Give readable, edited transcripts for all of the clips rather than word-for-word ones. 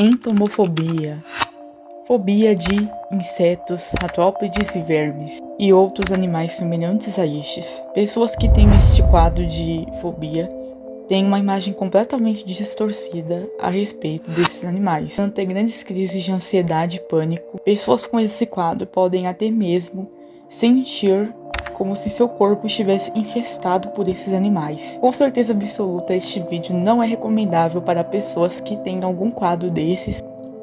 Entomofobia. Fobia de insetos, artrópodes e vermes, e outros animais semelhantes a estes. Pessoas que têm este quadro de fobia têm uma imagem completamente distorcida a respeito desses animais. Podem ter grandes crises de ansiedade e pânico. Pessoas com esse quadro podem até mesmo sentir como se seu corpo estivesse infestado por esses animais. Com certeza absoluta, este vídeo não é recomendável para pessoas que têm algum quadro desses.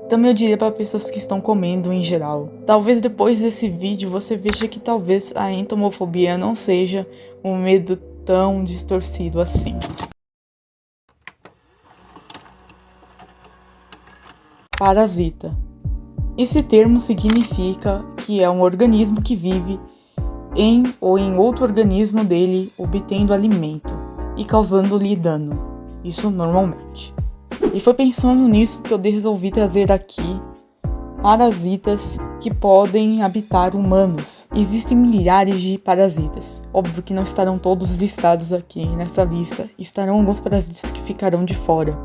Também eu diria para pessoas que estão comendo em geral. Talvez depois desse vídeo você veja que talvez a entomofobia não seja um medo tão distorcido assim. Parasita. Esse termo significa que é um organismo que vive em ou em outro organismo dele, obtendo alimento e causando-lhe dano. Isso normalmente. E foi pensando nisso que eu resolvi trazer aqui parasitas que podem habitar humanos. Existem milhares de parasitas. Óbvio que não estarão todos listados aqui nessa lista. Estarão alguns parasitas que ficarão de fora.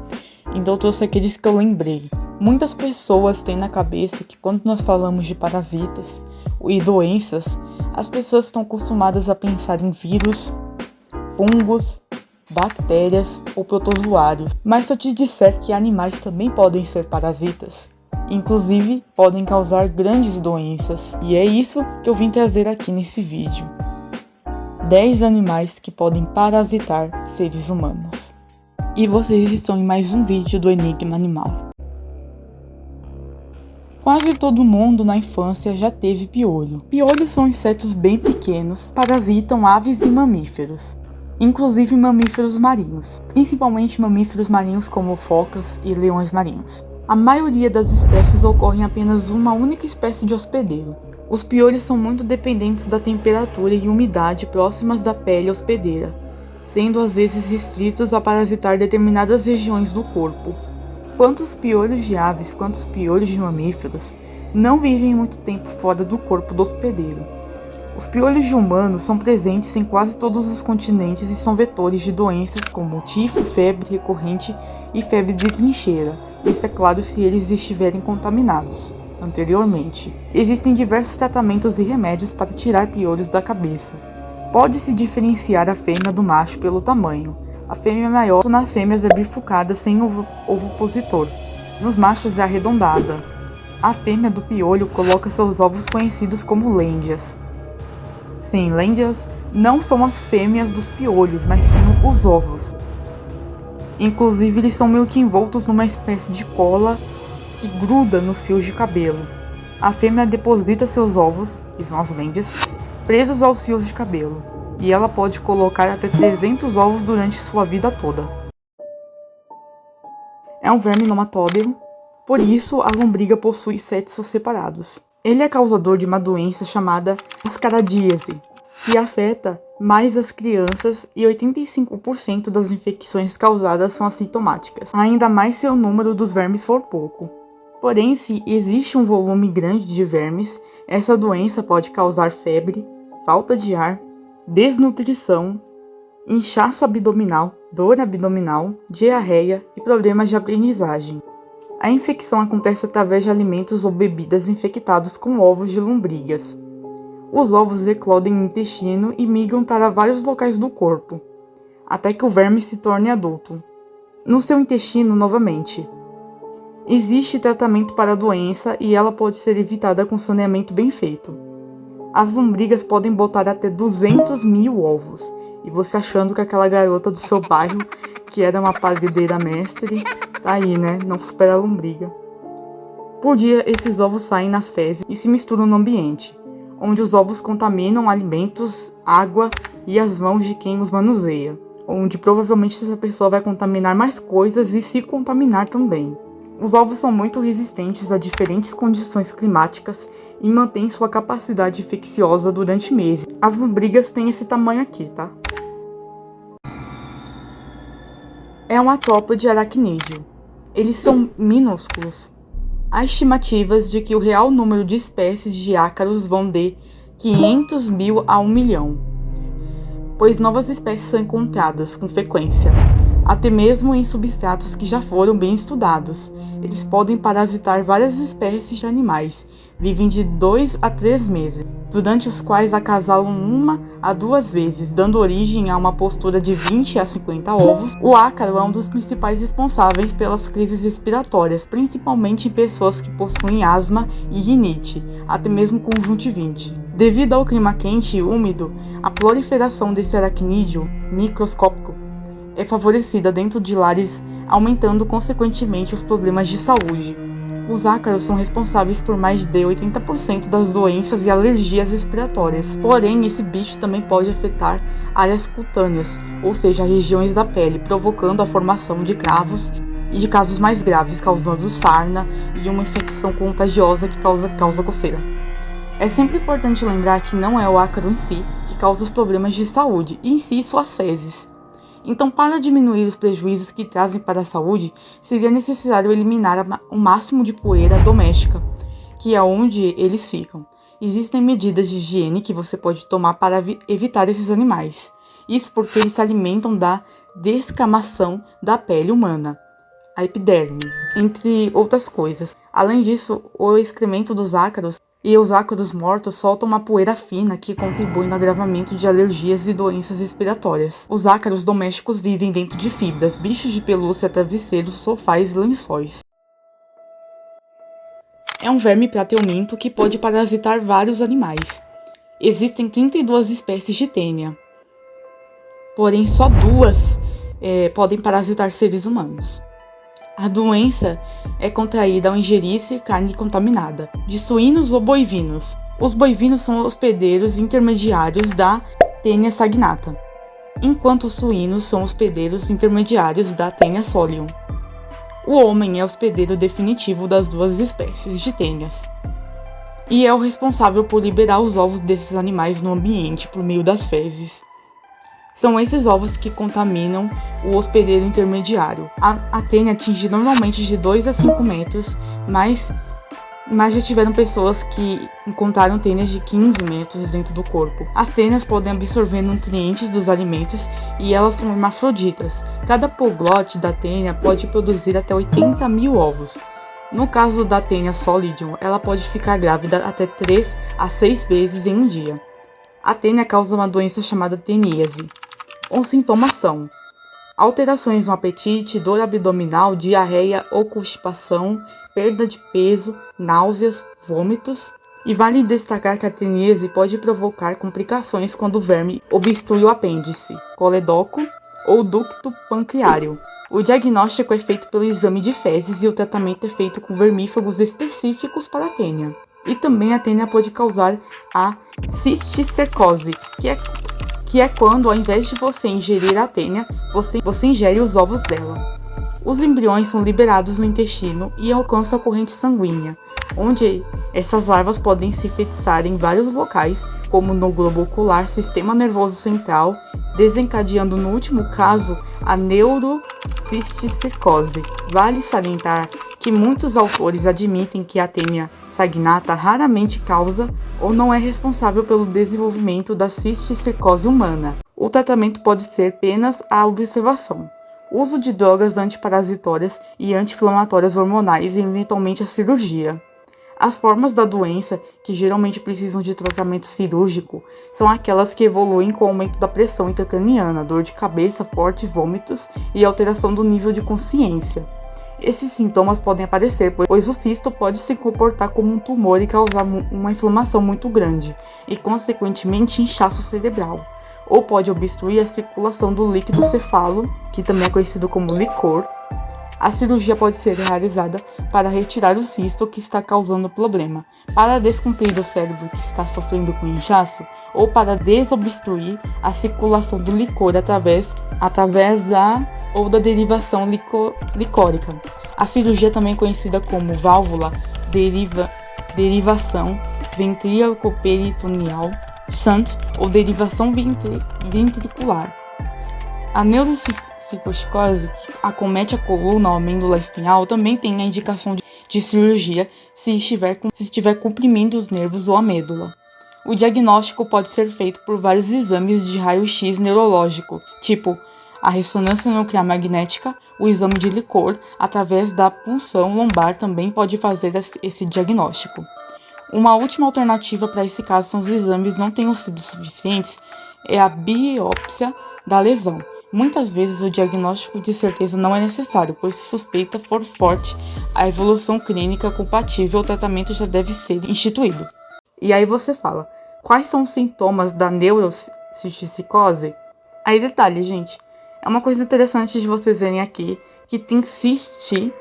Então eu trouxe aqueles que eu lembrei. Muitas pessoas têm na cabeça que quando nós falamos de parasitas e doenças, as pessoas estão acostumadas a pensar em vírus, fungos, bactérias ou protozoários. Mas se eu te disser que animais também podem ser parasitas, inclusive podem causar grandes doenças, e é isso que eu vim trazer aqui nesse vídeo. 10 animais que podem parasitar seres humanos. E vocês estão em mais um vídeo do Enigma Animal. Quase todo mundo na infância já teve piolho. Piolhos são insetos bem pequenos, parasitam aves e mamíferos, inclusive mamíferos marinhos, principalmente mamíferos marinhos como focas e leões marinhos. A maioria das espécies ocorre em apenas uma única espécie de hospedeiro. Os piolhos são muito dependentes da temperatura e umidade próximas da pele hospedeira, sendo às vezes restritos a parasitar determinadas regiões do corpo. Quanto os piolhos de aves quanto os piolhos de mamíferos não vivem muito tempo fora do corpo do hospedeiro. Os piolhos de humanos são presentes em quase todos os continentes e são vetores de doenças como tifo, febre recorrente e febre de trincheira. Isso é claro se eles estiverem contaminados anteriormente. Existem diversos tratamentos e remédios para tirar piolhos da cabeça. Pode-se diferenciar a fêmea do macho pelo tamanho. A fêmea maior nas fêmeas é bifurcada sem ovipositor. Nos machos é arredondada. A fêmea do piolho coloca seus ovos conhecidos como lêndias. Sim, lêndias não são as fêmeas dos piolhos, mas sim os ovos. Inclusive eles são meio que envoltos numa espécie de cola que gruda nos fios de cabelo. A fêmea deposita seus ovos, que são as lêndias, presos aos fios de cabelo. E ela pode colocar até 300 ovos durante sua vida toda. É um verme nomatódeo, por isso a lombriga possui sexos separados. Ele é causador de uma doença chamada ascaradíase, que afeta mais as crianças e 85% das infecções causadas são assintomáticas, ainda mais se o número dos vermes for pouco. Porém, se existe um volume grande de vermes, essa doença pode causar febre, falta de ar, desnutrição, inchaço abdominal, dor abdominal, diarreia e problemas de aprendizagem. A infecção acontece através de alimentos ou bebidas infectados com ovos de lombrigas. Os ovos eclodem no intestino e migram para vários locais do corpo, até que o verme se torne adulto. No seu intestino novamente. Existe tratamento para a doença e ela pode ser evitada com saneamento bem feito. As lombrigas podem botar até 200 mil ovos. E você achando que aquela garota do seu bairro, que era uma padeira mestre, tá aí, né? Não supera a lombriga. Por dia, esses ovos saem nas fezes e se misturam no ambiente, onde os ovos contaminam alimentos, água e as mãos de quem os manuseia, onde provavelmente essa pessoa vai contaminar mais coisas e se contaminar também. Os ovos são muito resistentes a diferentes condições climáticas e mantêm sua capacidade infecciosa durante meses. As lombrigas têm esse tamanho aqui, tá? É um artrópode aracnídeo. Eles são minúsculos. Há estimativas de que o real número de espécies de ácaros vão de 500 mil a 1 milhão, pois novas espécies são encontradas com frequência. até mesmo em substratos que já foram bem estudados. Eles podem parasitar várias espécies de animais, vivem de 2 a 3 meses, durante os quais acasalam 1 a 2 vezes, dando origem a uma postura de 20 a 50 ovos. O ácaro é um dos principais responsáveis pelas crises respiratórias, principalmente em pessoas que possuem asma e rinite, até mesmo conjuntivite. Devido ao clima quente e úmido, a proliferação desse aracnídeo microscópico é favorecida dentro de lares, aumentando consequentemente os problemas de saúde. Os ácaros são responsáveis por mais de 80% das doenças e alergias respiratórias. Porém, esse bicho também pode afetar áreas cutâneas, ou seja, regiões da pele, provocando a formação de cravos e de casos mais graves, causando sarna e uma infecção contagiosa que causa coceira. É sempre importante lembrar que não é o ácaro em si que causa os problemas de saúde, e em si suas fezes. Então, para diminuir os prejuízos que trazem para a saúde, seria necessário eliminar o máximo de poeira doméstica, que é onde eles ficam. Existem medidas de higiene que você pode tomar para evitar esses animais. Isso porque eles se alimentam da descamação da pele humana, a epiderme, entre outras coisas. Além disso, o excremento dos ácaros e os ácaros mortos soltam uma poeira fina que contribui no agravamento de alergias e doenças respiratórias. Os ácaros domésticos vivem dentro de fibras, bichos de pelúcia, travesseiros, sofás e lençóis. É um verme plateuminto que pode parasitar vários animais. Existem 32 espécies de tênia, porém só 2 podem parasitar seres humanos. A doença é contraída ao ingerir-se carne contaminada, de suínos ou bovinos. Os bovinos são hospedeiros intermediários da Taenia saginata, enquanto os suínos são hospedeiros intermediários da Taenia solium. O homem é hospedeiro definitivo das 2 espécies de tênias e é o responsável por liberar os ovos desses animais no ambiente por meio das fezes. São esses ovos que contaminam o hospedeiro intermediário. A tênia atinge normalmente de 2 a 5 metros, mas já tiveram pessoas que encontraram tênias de 15 metros dentro do corpo. As tênias podem absorver nutrientes dos alimentos e elas são hermafroditas. Cada polglote da tênia pode produzir até 80 mil ovos. No caso da Taenia solidium, ela pode ficar grávida até 3 a 6 vezes em um dia. A tênia causa uma doença chamada teníase. Os sintomas são alterações no apetite, dor abdominal, diarreia ou constipação, perda de peso, náuseas, vômitos. E vale destacar que a teníase pode provocar complicações quando o verme obstrui o apêndice, coledoco ou ducto pancreário. O diagnóstico é feito pelo exame de fezes e o tratamento é feito com vermífagos específicos para a tênia. E também a tênia pode causar a cisticercose, que é quando, ao invés de você ingerir a tênia, você ingere os ovos dela. Os embriões são liberados no intestino e alcançam a corrente sanguínea, onde essas larvas podem se fixar em vários locais, como no globo ocular, sistema nervoso central, desencadeando no último caso a neurocisticercose. Vale salientar que muitos autores admitem que a Taenia saginata raramente causa ou não é responsável pelo desenvolvimento da cisticercose humana. O tratamento pode ser apenas a observação, uso de drogas antiparasitórias e anti-inflamatórias hormonais e eventualmente a cirurgia. As formas da doença, que geralmente precisam de tratamento cirúrgico, são aquelas que evoluem com o aumento da pressão intracraniana, dor de cabeça, fortes vômitos e alteração do nível de consciência. Esses sintomas podem aparecer, pois o cisto pode se comportar como um tumor e causar uma inflamação muito grande, e consequentemente inchaço cerebral, ou pode obstruir a circulação do líquido cefalo, que também é conhecido como licor. A cirurgia pode ser realizada para retirar o cisto que está causando o problema, para descomprimir o cérebro que está sofrendo com inchaço, ou para desobstruir a circulação do licor através da derivação licórica. A cirurgia também conhecida como válvula derivação ventríaco-peritoneal, shunt ou derivação ventricular. A neurocircose, que acomete a coluna ou a amêndola espinhal, também tem a indicação de cirurgia se estiver comprimindo os nervos ou a medula. O diagnóstico pode ser feito por vários exames de raio-x neurológico, tipo A ressonância nuclear magnética, o exame de licor, através da punção lombar também pode fazer esse diagnóstico. Uma última alternativa para esse caso são os exames não tenham sido suficientes, é a biópsia da lesão. Muitas vezes o diagnóstico de certeza não é necessário, pois se suspeita for forte a evolução clínica compatível, o tratamento já deve ser instituído. E aí você fala, quais são os sintomas da neurocisticose? Aí detalhe, gente, é uma coisa interessante de vocês verem aqui, que tem cisti,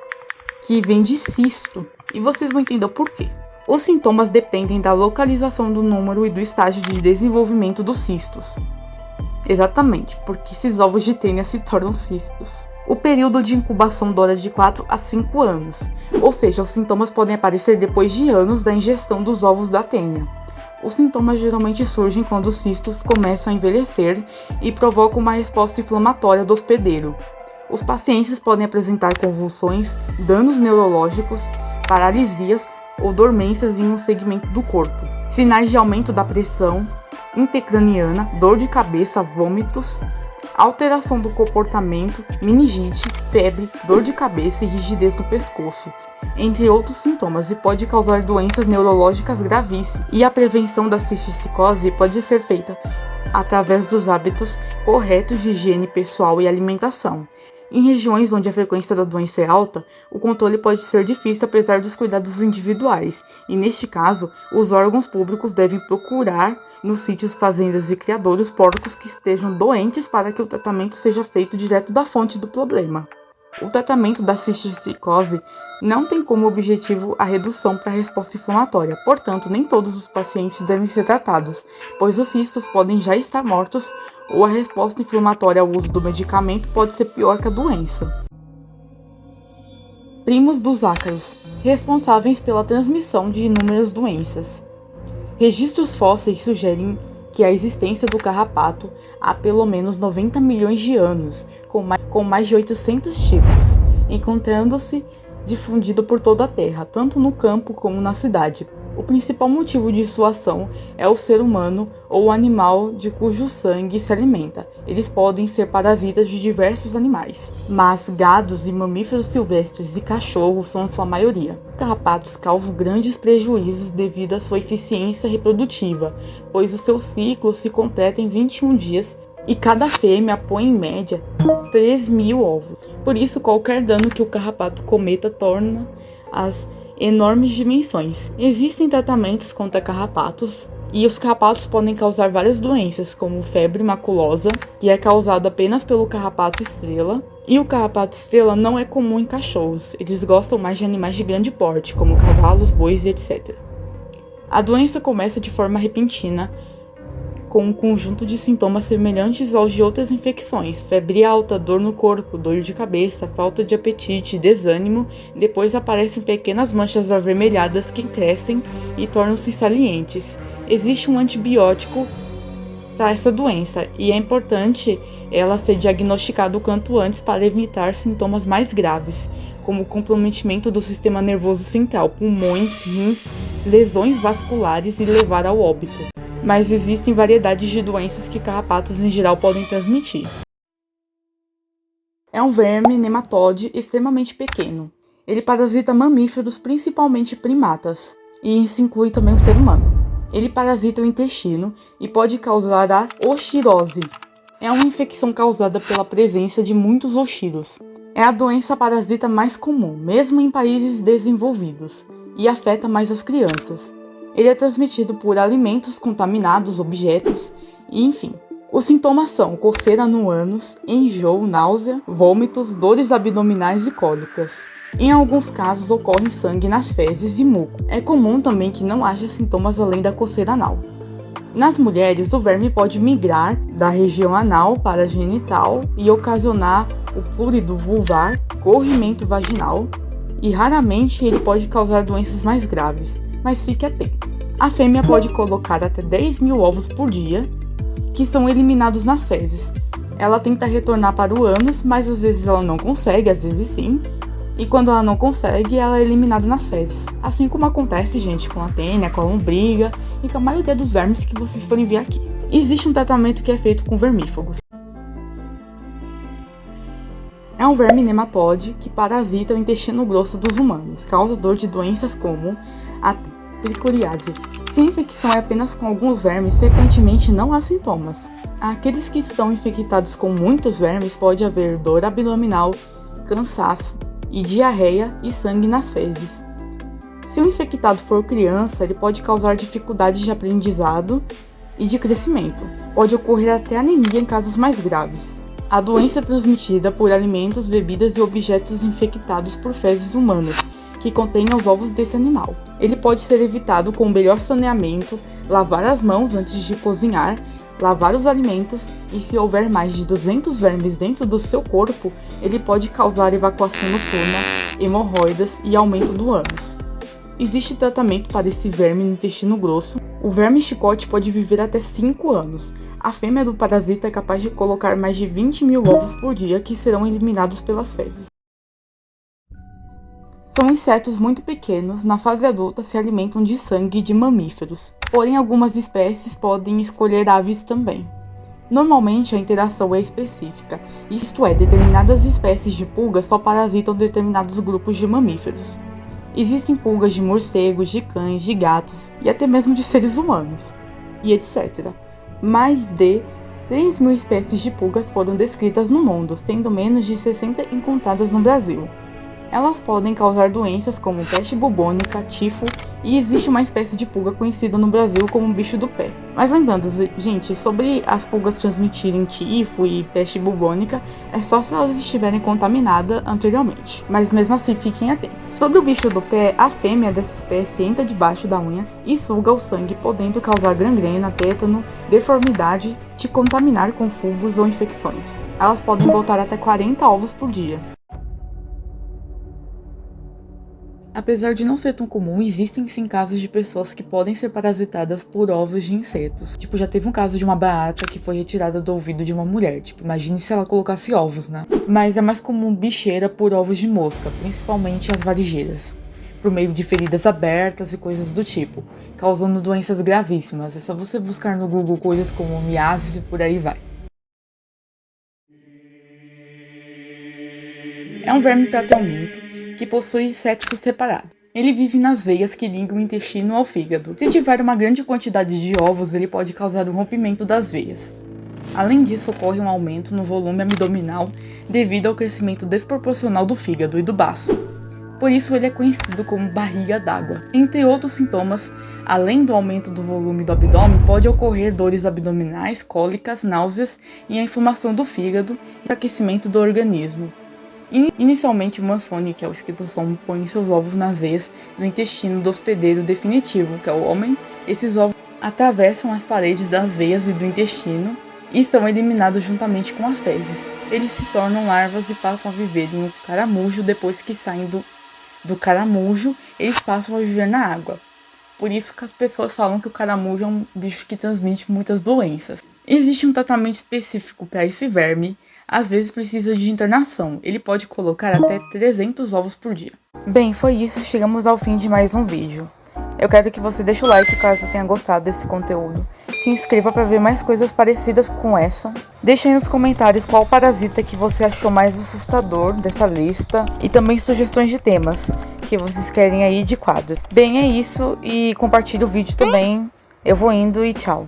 que vem de cisto, e vocês vão entender o porquê. Os sintomas dependem da localização do número e do estágio de desenvolvimento dos cistos. Exatamente, porque esses ovos de tênia se tornam cistos. O período de incubação dura de 4 a 5 anos, ou seja, os sintomas podem aparecer depois de anos da ingestão dos ovos da tênia. Os sintomas geralmente surgem quando os cistos começam a envelhecer e provocam uma resposta inflamatória do hospedeiro. Os pacientes podem apresentar convulsões, danos neurológicos, paralisias ou dormências em um segmento do corpo. Sinais de aumento da pressão intracraniana, dor de cabeça, vômitos, alteração do comportamento, meningite, febre, dor de cabeça e rigidez no pescoço, entre outros sintomas, e pode causar doenças neurológicas gravíssimas. E a prevenção da cisticose pode ser feita através dos hábitos corretos de higiene pessoal e alimentação. Em regiões onde a frequência da doença é alta, o controle pode ser difícil apesar dos cuidados individuais, e neste caso, os órgãos públicos devem procurar nos sítios, fazendas e criadouros porcos que estejam doentes para que o tratamento seja feito direto da fonte do problema. O tratamento da cisticose não tem como objetivo a redução para a resposta inflamatória, portanto, nem todos os pacientes devem ser tratados, pois os cistos podem já estar mortos ou a resposta inflamatória ao uso do medicamento pode ser pior que a doença. Primos dos ácaros, responsáveis pela transmissão de inúmeras doenças. Registros fósseis sugerem que a existência do carrapato há pelo menos 90 milhões de anos, com mais de 800 tipos, encontrando-se difundido por toda a Terra, tanto no campo como na cidade. O principal motivo de sua ação é o ser humano ou o animal de cujo sangue se alimenta. Eles podem ser parasitas de diversos animais, mas gados e mamíferos silvestres e cachorros são sua maioria. Carrapatos causam grandes prejuízos devido à sua eficiência reprodutiva, pois o seu ciclo se completa em 21 dias e cada fêmea põe em média 3.000 ovos. Por isso, qualquer dano que o carrapato cometa torna as enormes dimensões. Existem tratamentos contra carrapatos e os carrapatos podem causar várias doenças, como febre maculosa, que é causada apenas pelo carrapato estrela, e o carrapato estrela não é comum em cachorros, eles gostam mais de animais de grande porte, como cavalos, bois e etc. A doença começa de forma repentina, com um conjunto de sintomas semelhantes aos de outras infecções: febre alta, dor no corpo, dor de cabeça, falta de apetite, desânimo. Depois aparecem pequenas manchas avermelhadas que crescem e tornam-se salientes. Existe um antibiótico para essa doença e é importante ela ser diagnosticada o quanto antes para evitar sintomas mais graves, como o comprometimento do sistema nervoso central, pulmões, rins, lesões vasculares e levar ao óbito. Mas existem variedades de doenças que carrapatos em geral podem transmitir. É um verme nematóide extremamente pequeno. Ele parasita mamíferos, principalmente primatas, e isso inclui também o ser humano. Ele parasita o intestino e pode causar a oxirose. É uma infecção causada pela presença de muitos oxiros. É a doença parasita mais comum, mesmo em países desenvolvidos, e afeta mais as crianças. Ele é transmitido por alimentos contaminados, objetos, e enfim. Os sintomas são coceira no ânus, enjoo, náusea, vômitos, dores abdominais e cólicas. Em alguns casos ocorre sangue nas fezes e muco. É comum também que não haja sintomas além da coceira anal. Nas mulheres, o verme pode migrar da região anal para a genital e ocasionar o prurido vulvar, corrimento vaginal, e raramente ele pode causar doenças mais graves, mas fique atento. A fêmea pode colocar até 10.000 ovos por dia, que são eliminados nas fezes. Ela tenta retornar para o ânus, mas às vezes ela não consegue, às vezes sim. E quando ela não consegue, ela é eliminada nas fezes. Assim como acontece, gente, com a tênia, com a lombriga e com a maioria dos vermes que vocês forem ver aqui. Existe um tratamento que é feito com vermífugos. É um verme nematóide que parasita o intestino grosso dos humanos, causador de doenças como a tricoriase. Se a infecção é apenas com alguns vermes, frequentemente não há sintomas. Aqueles que estão infectados com muitos vermes pode haver dor abdominal, cansaço e diarreia e sangue nas fezes. Se o infectado for criança, ele pode causar dificuldades de aprendizado e de crescimento. Pode ocorrer até anemia em casos mais graves. A doença é transmitida por alimentos, bebidas e objetos infectados por fezes humanas, que contenham os ovos desse animal. Ele pode ser evitado com melhor saneamento, lavar as mãos antes de cozinhar, lavar os alimentos e se houver mais de 200 vermes dentro do seu corpo, ele pode causar evacuação noturna, hemorroidas e aumento do ânus. Existe tratamento para esse verme no intestino grosso. O verme chicote pode viver até 5 anos. A fêmea do parasita é capaz de colocar mais de 20 mil ovos por dia que serão eliminados pelas fezes. São insetos muito pequenos, na fase adulta se alimentam de sangue de mamíferos, porém algumas espécies podem escolher aves também. Normalmente a interação é específica, isto é, determinadas espécies de pulgas só parasitam determinados grupos de mamíferos. Existem pulgas de morcegos, de cães, de gatos e até mesmo de seres humanos, e etc. Mais de 3.000 espécies de pulgas foram descritas no mundo, sendo menos de 60 encontradas no Brasil. Elas podem causar doenças como peste bubônica, tifo e existe uma espécie de pulga conhecida no Brasil como bicho do pé. Mas lembrando, gente, sobre as pulgas transmitirem tifo e peste bubônica, é só se elas estiverem contaminadas anteriormente. Mas mesmo assim, fiquem atentos. Sobre o bicho do pé, a fêmea dessa espécie entra debaixo da unha e suga o sangue, podendo causar gangrena, tétano, deformidade, te contaminar com fungos ou infecções. Elas podem botar até 40 ovos por dia. Apesar de não ser tão comum, existem sim casos de pessoas que podem ser parasitadas por ovos de insetos. Tipo, já teve um caso de uma barata que foi retirada do ouvido de uma mulher. Tipo, imagine se ela colocasse ovos, né? Mas é mais comum bicheira por ovos de mosca, principalmente as varigeiras, por meio de feridas abertas e coisas do tipo, causando doenças gravíssimas. É só você buscar no Google coisas como miases e por aí vai. É um verme platelminto que possui sexo separado. Ele vive nas veias que ligam o intestino ao fígado. Se tiver uma grande quantidade de ovos, ele pode causar um rompimento das veias. Além disso, ocorre um aumento no volume abdominal devido ao crescimento desproporcional do fígado e do baço. Por isso ele é conhecido como barriga d'água. Entre outros sintomas, além do aumento do volume do abdômen, pode ocorrer dores abdominais, cólicas, náuseas e a inflamação do fígado e aquecimento do organismo. Inicialmente, o Mansoni, que é o esquitossomo, põe seus ovos nas veias do intestino do hospedeiro definitivo, que é o homem. Esses ovos atravessam as paredes das veias e do intestino e são eliminados juntamente com as fezes. Eles se tornam larvas e passam a viver em um caramujo. Depois que saem do caramujo, eles passam a viver na água. Por isso que as pessoas falam que o caramujo é um bicho que transmite muitas doenças. Existe um tratamento específico para esse verme. Às vezes precisa de internação. Ele pode colocar até 300 ovos por dia. Bem, foi isso. Chegamos ao fim de mais um vídeo. Eu quero que você deixe o like caso tenha gostado desse conteúdo. Se inscreva para ver mais coisas parecidas com essa. Deixe aí nos comentários qual parasita que você achou mais assustador dessa lista. E também sugestões de temas que vocês querem aí de quadro. Bem, é isso. E compartilhe o vídeo também. Eu vou indo e tchau.